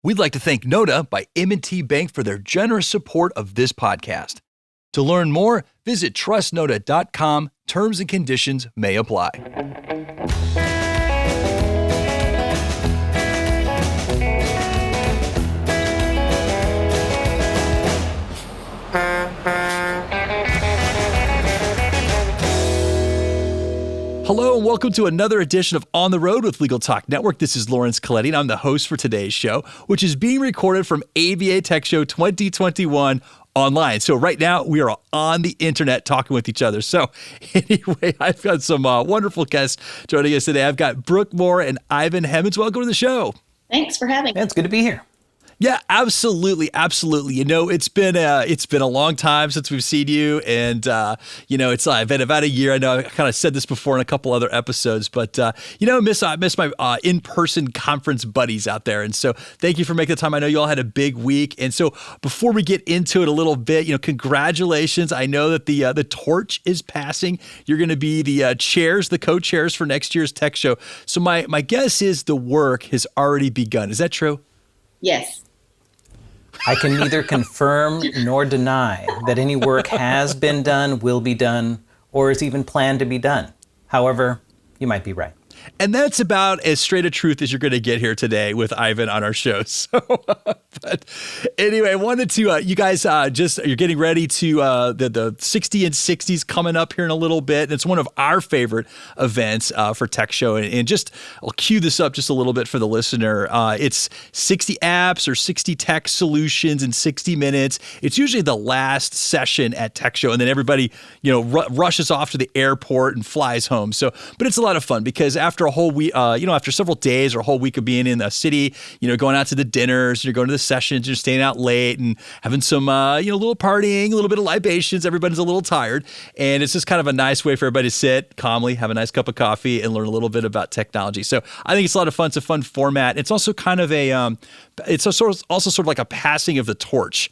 We'd like to thank Noda by M&T Bank for their generous support of this podcast. To learn more, visit trustnoda.com. Terms and conditions may apply. Hello and welcome to another edition of On the Road with Legal Talk Network. This is Laurence Colletti and I'm the host for today's show, which is being recorded from ABA Techshow 2021 online. So right now we are on the internet talking with each other. So anyway, I've got some wonderful guests joining us today. I've got Brooke Moore and Ivan Hemmans. Welcome to the show. Thanks for having me. It's good to be here. Yeah, absolutely. Absolutely. You know, it's been a long time since we've seen you. And, it's been about a year. I know I kind of said this before in a couple other episodes, but, I miss my in-person conference buddies out there. And so thank you for making the time. I know you all had a big week. And so before we get into it a little bit, congratulations. I know that the torch is passing. You're going to be the co-chairs for next year's Tech Show. So my guess is the work has already begun. Is that true? Yes. I can neither confirm nor deny that any work has been done, will be done, or is even planned to be done. However, you might be right. And that's about as straight a truth as you're going to get here today with Ivan on our show. So, but anyway, I wanted to, you guys you're getting ready to, the 60 and 60s coming up here in a little bit. And it's one of our favorite events for Tech Show. And just, I'll cue this up just a little bit for the listener. It's 60 apps or 60 tech solutions in 60 minutes. It's usually the last session at Tech Show. And then everybody, rushes off to the airport and flies home. So, but it's a lot of fun because after a whole week, after several days or a whole week of being in the city, going out to the dinners, you're going to the sessions, you're staying out late and having some, little partying, a little bit of libations. Everybody's a little tired. And it's just kind of a nice way for everybody to sit calmly, have a nice cup of coffee and learn a little bit about technology. So I think it's a lot of fun. It's a fun format. It's also kind of also sort of like a passing of the torch,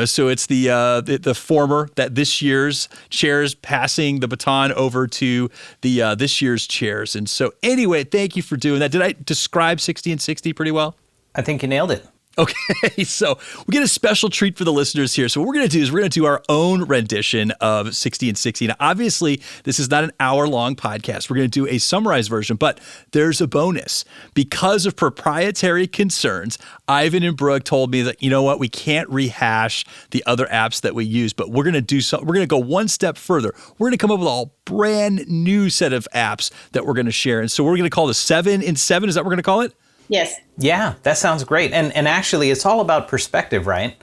so it's the former that this year's chairs passing the baton over to the this year's chairs. And so anyway, thank you for doing that. Did I describe 60 and 60 pretty well? I think you nailed it. Okay, so we get a special treat for the listeners here. So what we're going to do is we're going to do our own rendition of 60 and 60. Now, obviously, this is not an hour-long podcast. We're going to do a summarized version, but there's a bonus. Because of proprietary concerns, Ivan and Brooke told me that, we can't rehash the other apps that we use, but we're going to do something. We're going to go one step further. We're going to come up with a brand new set of apps that we're going to share. And so we're going to call the 7 in 7. Is that what we're going to call it? Yes. Yeah, that sounds great. And actually, it's all about perspective, right?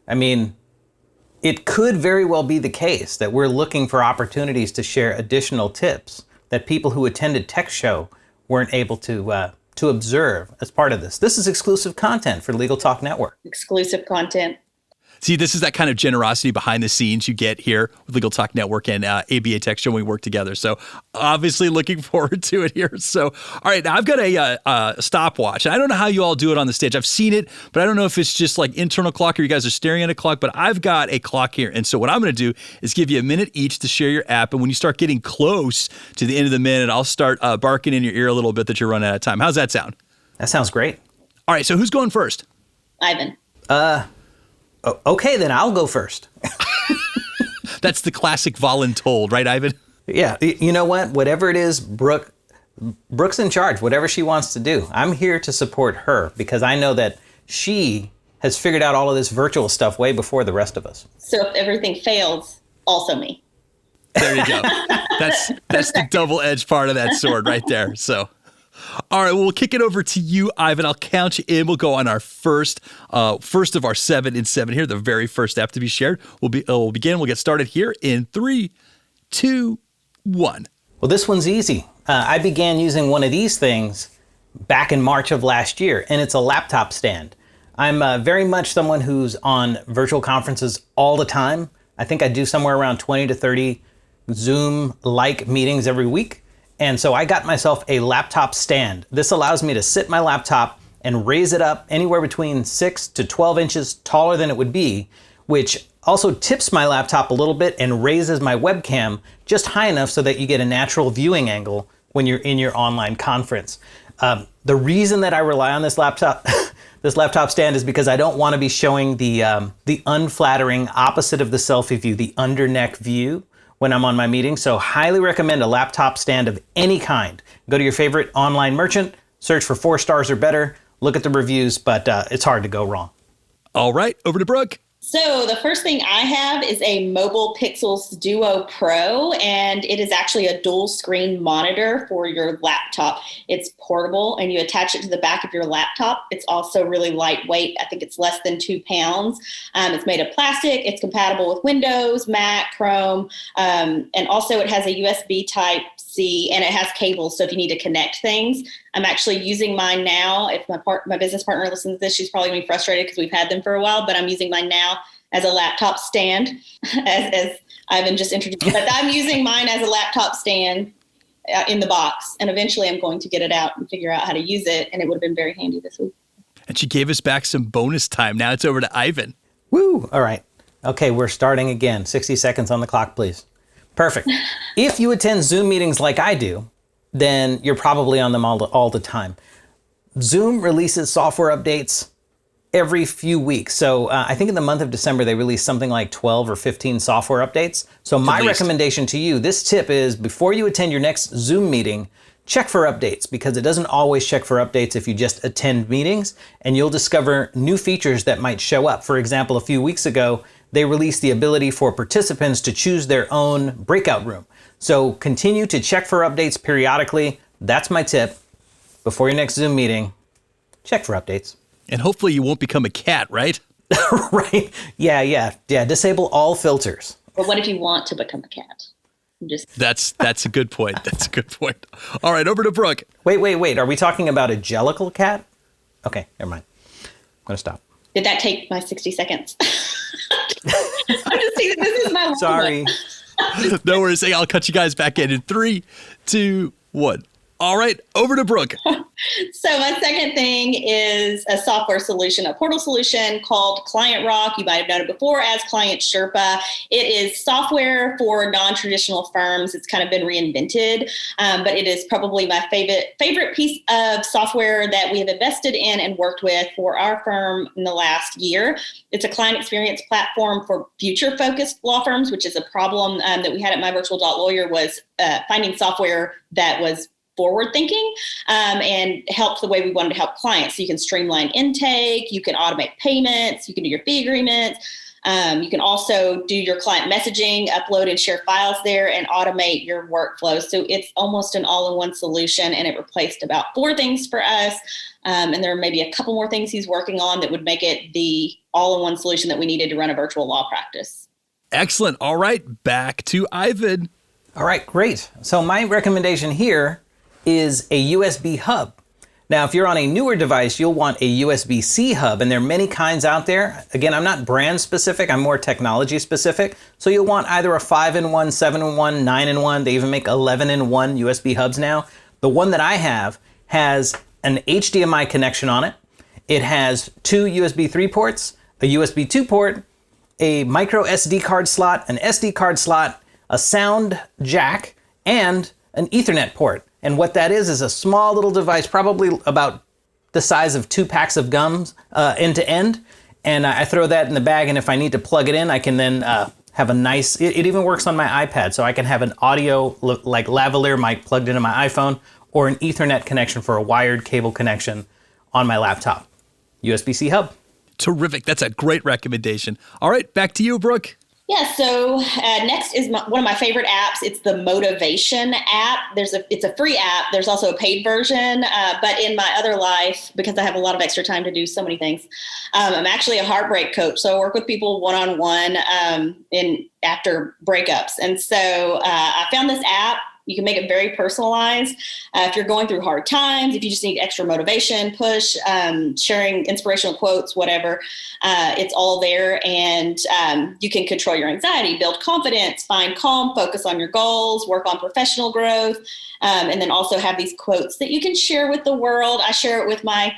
I mean, it could very well be the case that we're looking for opportunities to share additional tips that people who attended Tech Show weren't able to observe as part of this. This is exclusive content for Legal Talk Network. Exclusive content. See, this is that kind of generosity behind the scenes you get here with Legal Talk Network and ABA Techshow when we work together. So obviously looking forward to it here. So, all right, now I've got a stopwatch. I don't know how you all do it on the stage. I've seen it, but I don't know if it's just like internal clock or you guys are staring at a clock, but I've got a clock here. And so what I'm going to do is give you a minute each to share your app. And when you start getting close to the end of the minute, I'll start barking in your ear a little bit that you're running out of time. How's that sound? That sounds great. All right, so who's going first? Ivan. Okay, then I'll go first. That's the classic voluntold, right, Ivan? Yeah, you know what? Whatever it is, Brooke's in charge, whatever she wants to do. I'm here to support her because I know that she has figured out all of this virtual stuff way before the rest of us. So if everything fails, also me. There you go. That's the double-edged part of that sword right there. So, all right, well, we'll kick it over to you, Ivan. I'll count you in. We'll go on our first of our 7 in 7 here, the very first app to be shared. We'll begin. We'll get started here in 3, 2, 1. Well, this one's easy. I began using one of these things back in March of last year, and it's a laptop stand. I'm very much someone who's on virtual conferences all the time. I think I do somewhere around 20 to 30 Zoom-like meetings every week. And so I got myself a laptop stand. This allows me to sit my laptop and raise it up anywhere between 6 to 12 inches taller than it would be, which also tips my laptop a little bit and raises my webcam just high enough so that you get a natural viewing angle when you're in your online conference. The reason that I rely on this laptop, this laptop stand is because I don't want to be showing the unflattering opposite of the selfie view, the under neck view when I'm on my meeting. So highly recommend a laptop stand of any kind. Go to your favorite online merchant, search for 4 stars or better, look at the reviews, but it's hard to go wrong. All right, over to Brooke. So the first thing I have is a Mobile Pixels Duo Pro, and it is actually a dual screen monitor for your laptop. It's portable and you attach it to the back of your laptop. It's also really lightweight. I think it's less than 2 pounds. It's made of plastic. It's compatible with Windows, Mac, Chrome, and also it has a USB Type-C and it has cables. So if you need to connect things, I'm actually using mine now. If my business partner listens to this, she's probably going to be frustrated because we've had them for a while, but I'm using mine now as a laptop stand, as Ivan just introduced. But I'm using mine as a laptop stand in the box, and eventually I'm going to get it out and figure out how to use it, and it would have been very handy this week. And she gave us back some bonus time. Now it's over to Ivan. Woo! All right. Okay, we're starting again. 60 seconds on the clock, please. Perfect. If you attend Zoom meetings like I do, then you're probably on them all the time. Zoom releases software updates every few weeks. So I think in the month of December, they released something like 12 or 15 software updates. So my recommendation to you, this tip is before you attend your next Zoom meeting, check for updates, because it doesn't always check for updates if you just attend meetings, and you'll discover new features that might show up. For example, a few weeks ago, they released the ability for participants to choose their own breakout room. So continue to check for updates periodically. That's my tip. Before your next Zoom meeting, check for updates. And hopefully you won't become a cat, right? Right. Yeah. Disable all filters. But what if you want to become a cat? That's a good point. That's a good point. All right, over to Brooke. Wait. Are we talking about a jellicle cat? Okay, never mind. I'm going to stop. Did that take my 60 seconds? I'm just saying, this is my Sorry. No worries. I'll cut you guys back in 3, 2, 1. All right, over to Brooke. So my second thing is a software solution, a portal solution called Client Rock. You might have known it before as Client Sherpa. It is software for non-traditional firms. It's kind of been reinvented, but it is probably my favorite piece of software that we have invested in and worked with for our firm in the last year. It's a client experience platform for future-focused law firms, which is a problem that we had at MyVirtual.Lawyer was finding software that was forward thinking and help the way we wanted to help clients. So you can streamline intake, you can automate payments, you can do your fee agreements. You can also do your client messaging, upload and share files there, and automate your workflow. So it's almost an all-in-one solution, and it replaced about 4 things for us. And there are maybe a couple more things he's working on that would make it the all-in-one solution that we needed to run a virtual law practice. Excellent. All right, back to Ivan. All right, great. So my recommendation here is a USB hub. Now, if you're on a newer device, you'll want a USB-C hub, and there are many kinds out there. Again, I'm not brand specific, I'm more technology specific. So you'll want either a 5-in-1, 7-in-1, 9-in-1. They even make 11-in-1 USB hubs now. The one that I have has an HDMI connection on it. It has 2 USB 3 ports, a USB 2 port, a micro SD card slot, an SD card slot, a sound jack, and an Ethernet port. And what that is a small little device, probably about the size of 2 packs of gums end to end. And I throw that in the bag, and if I need to plug it in, I can then have a nice, it even works on my iPad. So I can have an audio like lavalier mic plugged into my iPhone, or an Ethernet connection for a wired cable connection on my laptop. USB-C hub. Terrific. That's a great recommendation. All right, back to you, Brooke. Yeah, so next is one of my favorite apps. It's the Motivation app. It's a free app. There's also a paid version, but in my other life, because I have a lot of extra time to do so many things, I'm actually a heartbreak coach. So I work with people one-on-one after breakups. And so I found this app. You can make it very personalized. If you're going through hard times, if you just need extra motivation, push, sharing inspirational quotes, whatever, it's all there. And you can control your anxiety, build confidence, find calm, focus on your goals, work on professional growth, and then also have these quotes that you can share with the world. I share it with my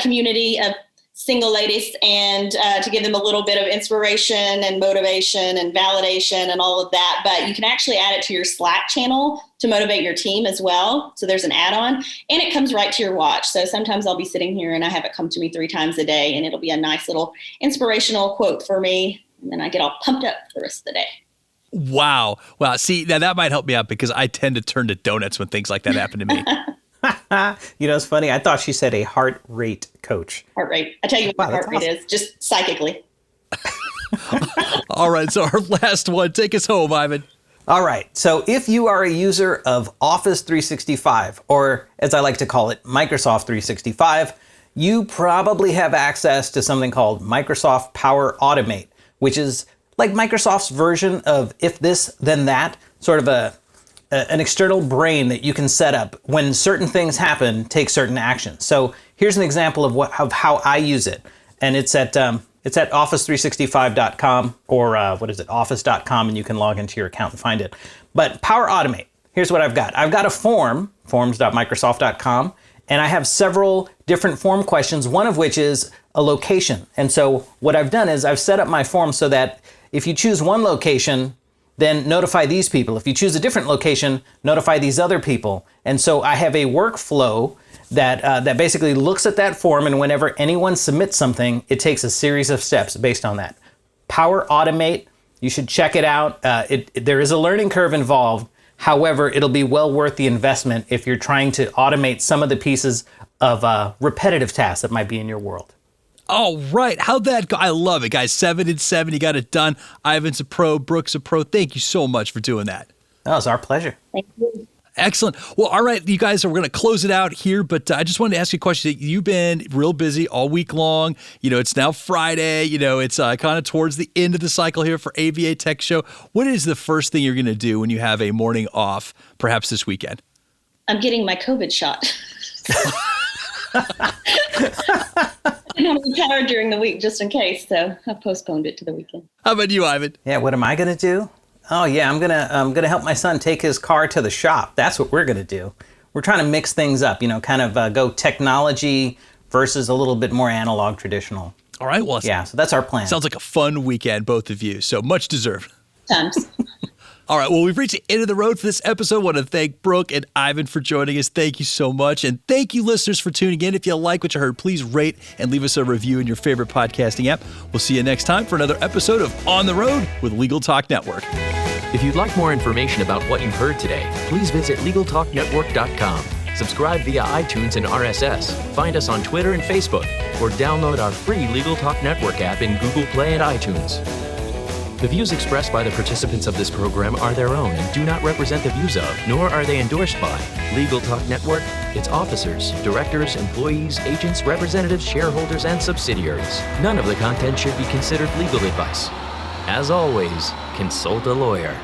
community of single ladies and to give them a little bit of inspiration and motivation and validation and all of that. But you can actually add it to your Slack channel to motivate your team as well. So there's an add-on and it comes right to your watch. So sometimes I'll be sitting here and I have it come to me 3 times a day and it'll be a nice little inspirational quote for me. And then I get all pumped up for the rest of the day. Wow. See, now that might help me out because I tend to turn to donuts when things like that happen to me. It's funny. I thought she said a heart rate coach. Heart rate. I tell you what heart rate is, just psychically. All right. So our last one. Take us home, Ivan. All right. So if you are a user of Office 365, or as I like to call it, Microsoft 365, you probably have access to something called Microsoft Power Automate, which is like Microsoft's version of if this, then that, sort of an external brain that you can set up when certain things happen, take certain actions. So here's an example of how I use it. And it's at office365.com or office.com, and you can log into your account and find it. But Power Automate, here's what I've got. I've got a form, forms.microsoft.com, and I have several different form questions, one of which is a location. And so what I've done is I've set up my form so that if you choose one location, then notify these people. If you choose a different location, notify these other people. And so I have a workflow that basically looks at that form, and whenever anyone submits something, it takes a series of steps based on that. Power Automate, you should check it out. There is a learning curve involved. However, it'll be well worth the investment if you're trying to automate some of the pieces of repetitive tasks that might be in your world. All right. How'd that go? I love it, guys. 7 and 7. You got it done. Ivan's a pro. Brooke's a pro. Thank you so much for doing that. That was our pleasure. Thank you. Excellent. Well, all right, you guys, we're going to close it out here, but I just wanted to ask you a question. You've been real busy all week long. It's now Friday. It's kind of towards the end of the cycle here for ABA Techshow. What is the first thing you're going to do when you have a morning off, perhaps this weekend? I'm getting my COVID shot. I didn't have any power during the week just in case, so I postponed it to the weekend. How about you, Ivan? Yeah, what am I going to do? Oh yeah, I'm gonna help my son take his car to the shop. That's what we're gonna do. We're trying to mix things up, kind of go technology versus a little bit more analog, traditional. All right, well, yeah, so that's our plan. Sounds like a fun weekend, both of you. So much deserved. Thanks. All right, well, we've reached the end of the road for this episode. I want to thank Brooke and Ivan for joining us. Thank you so much. And thank you, listeners, for tuning in. If you like what you heard, please rate and leave us a review in your favorite podcasting app. We'll see you next time for another episode of On the Road with Legal Talk Network. If you'd like more information about what you've heard today, please visit LegalTalkNetwork.com. Subscribe via iTunes and RSS. Find us on Twitter and Facebook, or download our free Legal Talk Network app in Google Play and iTunes. The views expressed by the participants of this program are their own and do not represent the views of, nor are they endorsed by, Legal Talk Network, its officers, directors, employees, agents, representatives, shareholders, and subsidiaries. None of the content should be considered legal advice. As always, consult a lawyer.